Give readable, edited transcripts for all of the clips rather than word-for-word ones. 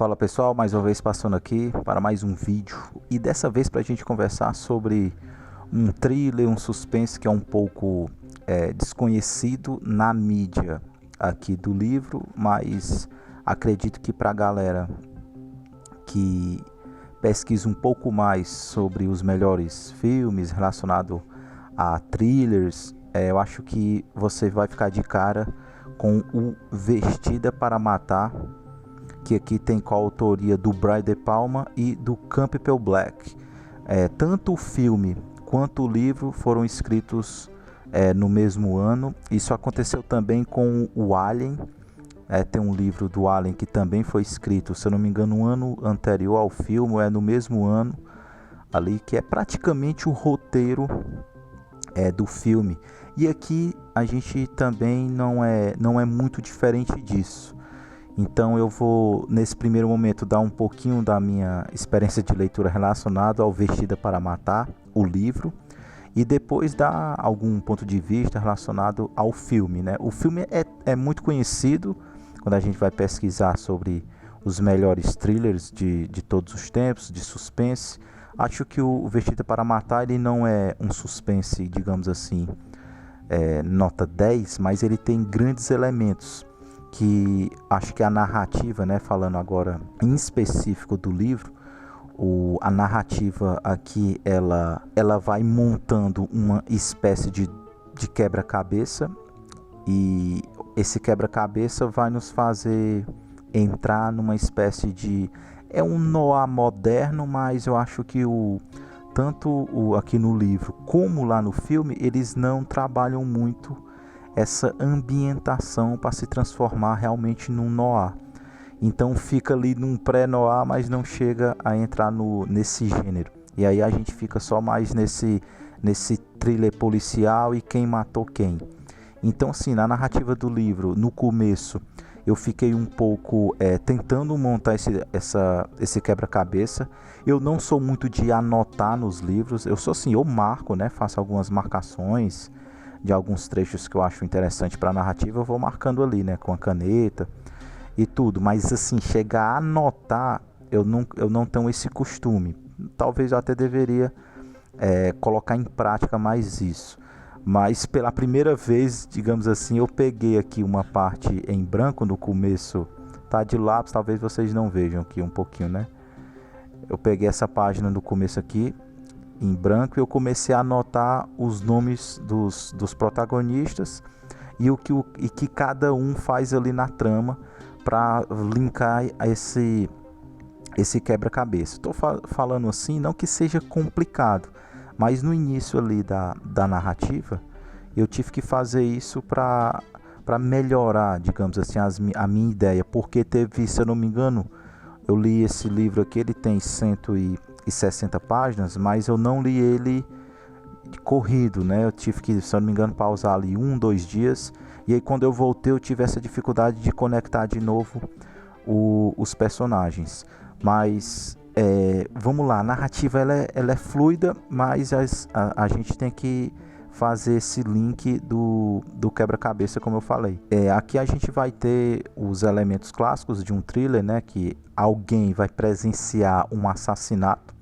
Fala pessoal, mais uma vez passando aqui para mais um vídeo e dessa vez para a gente conversar sobre um thriller, um suspense que é um pouco desconhecido na mídia aqui do livro, mas acredito que para a galera que pesquisa um pouco mais sobre os melhores filmes relacionados a thrillers, eu acho que você vai ficar de cara com o Vestida para Matar, que aqui tem coautoria do Brian De Palma e do Campbell Black. Tanto o filme quanto o livro foram escritos no mesmo ano. Isso aconteceu também com o Alien. Tem um livro do Alien que também foi escrito, se eu não me engano, um ano anterior ao filme, no mesmo ano ali, que é praticamente o roteiro do filme. E aqui a gente também não é muito diferente disso. Então eu vou, nesse primeiro momento, dar um pouquinho da minha experiência de leitura relacionada ao Vestida para Matar, o livro, e depois dar algum ponto de vista relacionado ao filme, né? O filme é muito conhecido quando a gente vai pesquisar sobre os melhores thrillers de todos os tempos, de suspense. Acho que o Vestida para Matar ele não é um suspense, digamos assim, nota 10, mas ele tem grandes elementos que acho que a narrativa, né, falando agora em específico do livro, a narrativa aqui ela vai montando uma espécie de quebra-cabeça, e esse quebra-cabeça vai nos fazer entrar numa espécie de um noir moderno, mas eu acho que tanto aqui no livro como lá no filme eles não trabalham muito essa ambientação para se transformar realmente num noir. Então fica ali num pré-noir, mas não chega a entrar nesse gênero. E aí a gente fica só mais nesse thriller policial e quem matou quem. Então assim, na narrativa do livro, no começo, eu fiquei um pouco tentando montar esse quebra-cabeça. Eu não sou muito de anotar nos livros. Eu sou assim, eu marco, né? Faço algumas marcações de alguns trechos que eu acho interessante para a narrativa, eu vou marcando ali, né, com a caneta e tudo, mas assim, chegar a anotar, eu não tenho esse costume. Talvez eu até deveria colocar em prática mais isso, mas pela primeira vez, digamos assim, eu peguei aqui uma parte em branco no começo, tá de lápis, talvez vocês não vejam aqui um pouquinho, né, eu peguei essa página no começo aqui em branco e eu comecei a anotar os nomes dos protagonistas e o que cada um faz ali na trama para linkar esse quebra-cabeça. Estou falando assim, não que seja complicado, mas no início ali da narrativa eu tive que fazer isso para melhorar, digamos assim, a minha ideia, porque teve, se eu não me engano, eu li esse livro aqui, ele tem 160 páginas, mas eu não li ele corrido, né? Eu tive que, se eu não me engano, pausar ali 2 dias. E aí quando eu voltei eu tive essa dificuldade de conectar de novo os personagens. Mas vamos lá, a narrativa ela é fluida, mas a gente tem que fazer esse link do quebra-cabeça, como eu falei. Aqui a gente vai ter os elementos clássicos de um thriller, né? Que alguém vai presenciar um assassinato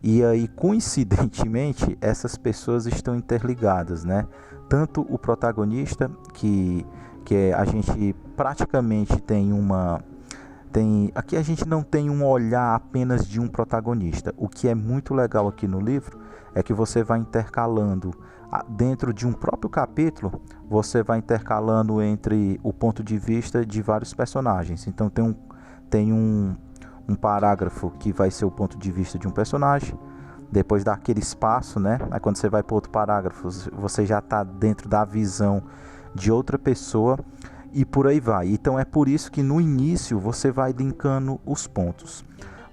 e aí, coincidentemente, essas pessoas estão interligadas, né? Tanto o protagonista, que a gente praticamente aqui a gente não tem um olhar apenas de um protagonista. O que é muito legal aqui no livro é que você vai intercalando dentro de um próprio capítulo, você vai intercalando entre o ponto de vista de vários personagens. Então tem um parágrafo que vai ser o ponto de vista de um personagem, depois dá aquele espaço, né? Aí quando você vai para outro parágrafo, você já está dentro da visão de outra pessoa e por aí vai. Então é por isso que no início você vai linkando os pontos,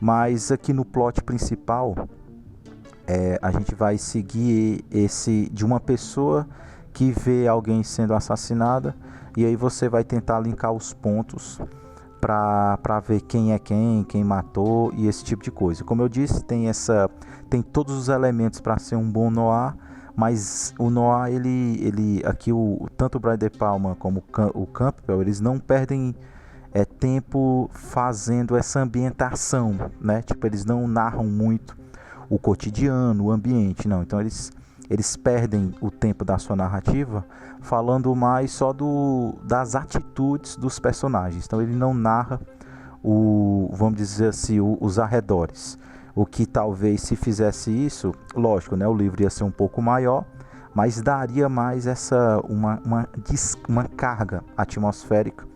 mas aqui no plot principal a gente vai seguir esse de uma pessoa que vê alguém sendo assassinada, e aí você vai tentar linkar os pontos para ver quem é quem matou e esse tipo de coisa. Como eu disse, tem todos os elementos para ser um bom noir, mas o noir aqui tanto o Brian De Palma como o Campbell, eles não perdem tempo fazendo essa ambientação, né? Tipo, eles não narram muito o cotidiano, o ambiente, não. Então eles perdem o tempo da sua narrativa falando mais só das atitudes dos personagens. Então ele não narra vamos dizer assim, os arredores. O que talvez, se fizesse isso, lógico, né, o livro ia ser um pouco maior, mas daria mais uma carga atmosférica.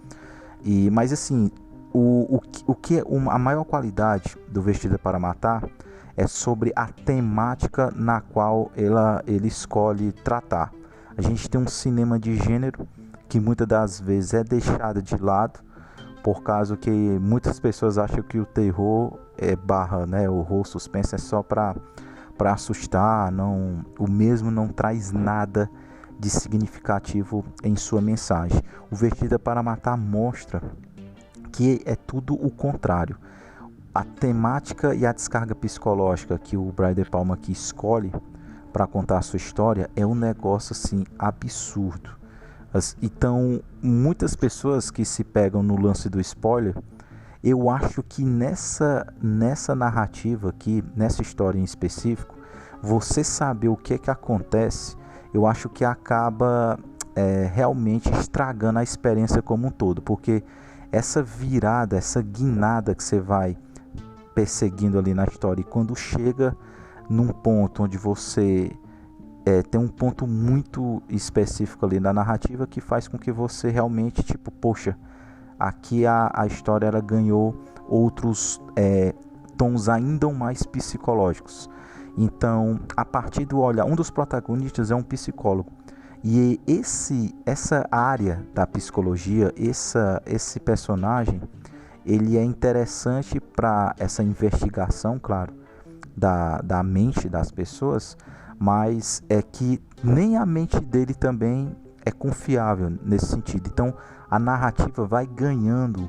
Mas assim, a maior qualidade do Vestida para Matar é sobre a temática na qual ele escolhe tratar. A gente tem um cinema de gênero que muitas das vezes é deixado de lado, por causa que muitas pessoas acham que o terror né, o horror, suspense é só para assustar, o mesmo não traz nada de significativo em sua mensagem. O Vestida para Matar mostra que é tudo o contrário. A temática e a descarga psicológica que o Brian De Palma aqui escolhe para contar a sua história é um negócio assim absurdo. Então, muitas pessoas que se pegam no lance do spoiler, eu acho que nessa narrativa aqui, nessa história em específico, você saber o que é que acontece, eu acho que acaba realmente estragando a experiência como um todo, porque essa virada, essa guinada que você vai perseguindo ali na história, e quando chega num ponto onde você tem um ponto muito específico ali na narrativa que faz com que você realmente, tipo, poxa, aqui a história ela ganhou outros tons ainda mais psicológicos. Então, a partir do olhar, um dos protagonistas é um psicólogo. E essa área da psicologia, esse personagem, ele é interessante para essa investigação, claro, da mente das pessoas, mas é que nem a mente dele também é confiável nesse sentido. Então a narrativa vai ganhando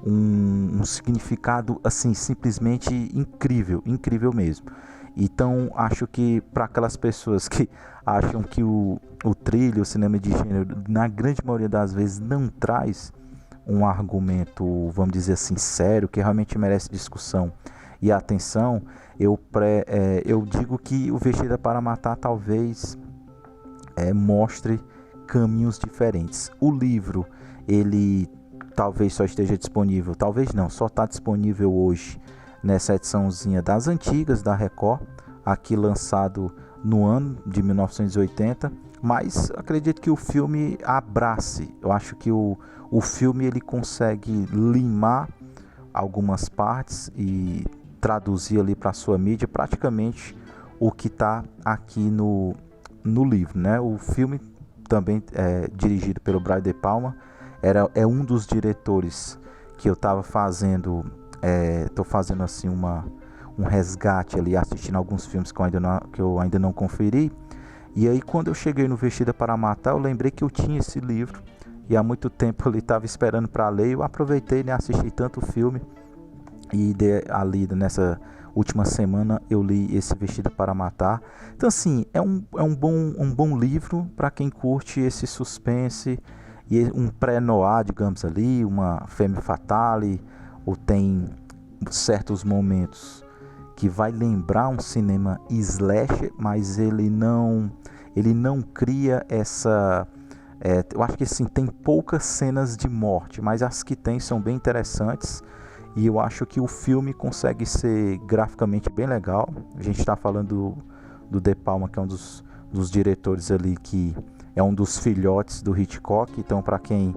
um significado assim simplesmente incrível, incrível mesmo. Então acho que para aquelas pessoas que acham que o thriller, o cinema de gênero, na grande maioria das vezes não traz um argumento, vamos dizer assim, sério, que realmente merece discussão e atenção, eu digo que o Vestida para Matar talvez mostre caminhos diferentes. O livro, ele talvez só esteja disponível, talvez não, só está disponível hoje nessa ediçãozinha das antigas da Record, aqui lançado no ano de 1980, mas acredito que o filme abrace. Eu acho que o filme ele consegue limar algumas partes e traduzir ali para a sua mídia praticamente o que está aqui no livro, né? O filme também é dirigido pelo Brian De Palma, é um dos diretores que eu estava fazendo, estou fazendo assim um resgate ali, assistindo alguns filmes que eu ainda não conferi. E aí quando eu cheguei no Vestida para Matar, eu lembrei que eu tinha esse livro e há muito tempo eu estava esperando para ler. Eu aproveitei, né, assisti tanto filme e ali nessa última semana eu li esse Vestida para Matar. Então assim, é um bom livro para quem curte esse suspense e um pré-noir, digamos ali, uma femme fatale, ou tem certos momentos que vai lembrar um cinema slasher, mas ele não cria essa... eu acho que assim, tem poucas cenas de morte, mas as que tem são bem interessantes. E eu acho que o filme consegue ser graficamente bem legal. A gente está falando do De Palma, que é um dos diretores ali, que é um dos filhotes do Hitchcock. Então, para quem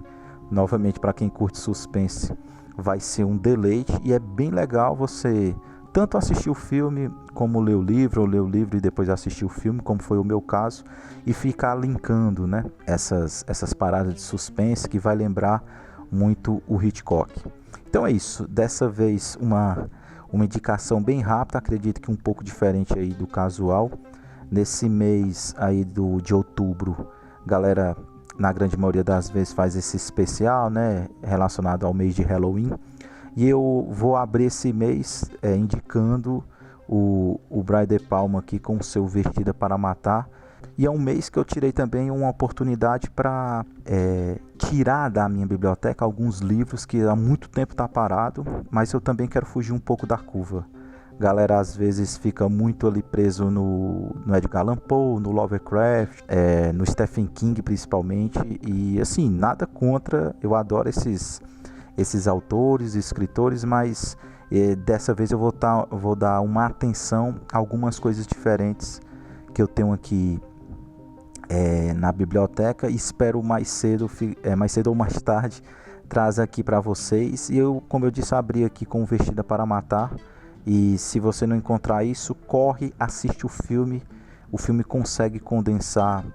curte suspense, vai ser um deleite. E é bem legal você tanto assistir o filme, como ler o livro, ou ler o livro e depois assistir o filme, como foi o meu caso, e ficar linkando, né, essas paradas de suspense que vai lembrar muito o Hitchcock. Então é isso, dessa vez uma indicação bem rápida, acredito que um pouco diferente aí do casual. Nesse mês aí de outubro, galera, na grande maioria das vezes faz esse especial, né, relacionado ao mês de Halloween. E eu vou abrir esse mês indicando o Brian De Palma aqui com o seu Vestida para Matar, E é um mês que eu tirei também uma oportunidade para tirar da minha biblioteca alguns livros que há muito tempo está parado, mas eu também quero fugir um pouco da curva. Galera às vezes fica muito ali preso no Edgar Allan Poe, no Lovecraft, no Stephen King principalmente, e assim, nada contra, eu adoro esses autores, escritores, mas dessa vez eu vou dar uma atenção a algumas coisas diferentes que eu tenho aqui na biblioteca, e espero mais cedo ou mais tarde trazer aqui para vocês. E eu, como eu disse, abri aqui com Vestida para Matar. E se você não encontrar isso, corre, assiste o filme. O filme consegue condensar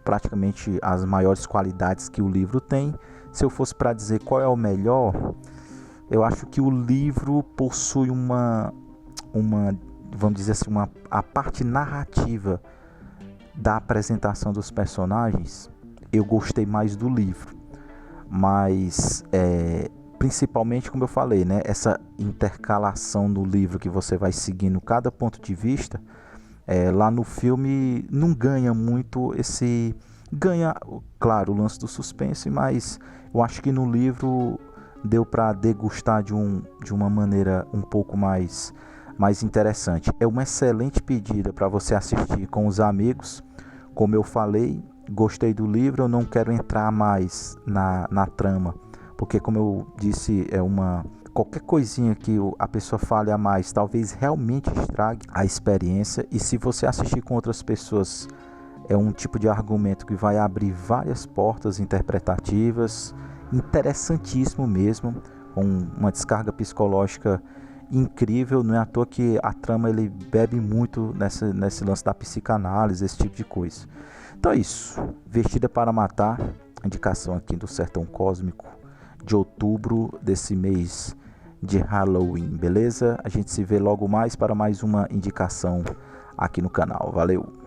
praticamente as maiores qualidades que o livro tem. Se eu fosse para dizer qual é o melhor, eu acho que o livro possui vamos dizer assim, a parte narrativa da apresentação dos personagens. Eu gostei mais do livro, mas principalmente, como eu falei, né, essa intercalação no livro que você vai seguindo cada ponto de vista, lá no filme não ganha muito ganha, claro, o lance do suspense, mas eu acho que no livro deu para degustar de uma maneira um pouco mais interessante. É uma excelente pedida para você assistir com os amigos. Como eu falei, gostei do livro, eu não quero entrar mais na trama, porque, como eu disse, qualquer coisinha que a pessoa fale a mais talvez realmente estrague a experiência. E se você assistir com outras pessoas, é um tipo de argumento que vai abrir várias portas interpretativas, interessantíssimo mesmo, com uma descarga psicológica incrível. Não é à toa que a trama ele bebe muito nesse lance da psicanálise, esse tipo de coisa. Então é isso, Vestida para Matar, indicação aqui do Sertão Cósmico, de outubro desse mês de Halloween, beleza? A gente se vê logo mais para mais uma indicação aqui no canal. Valeu!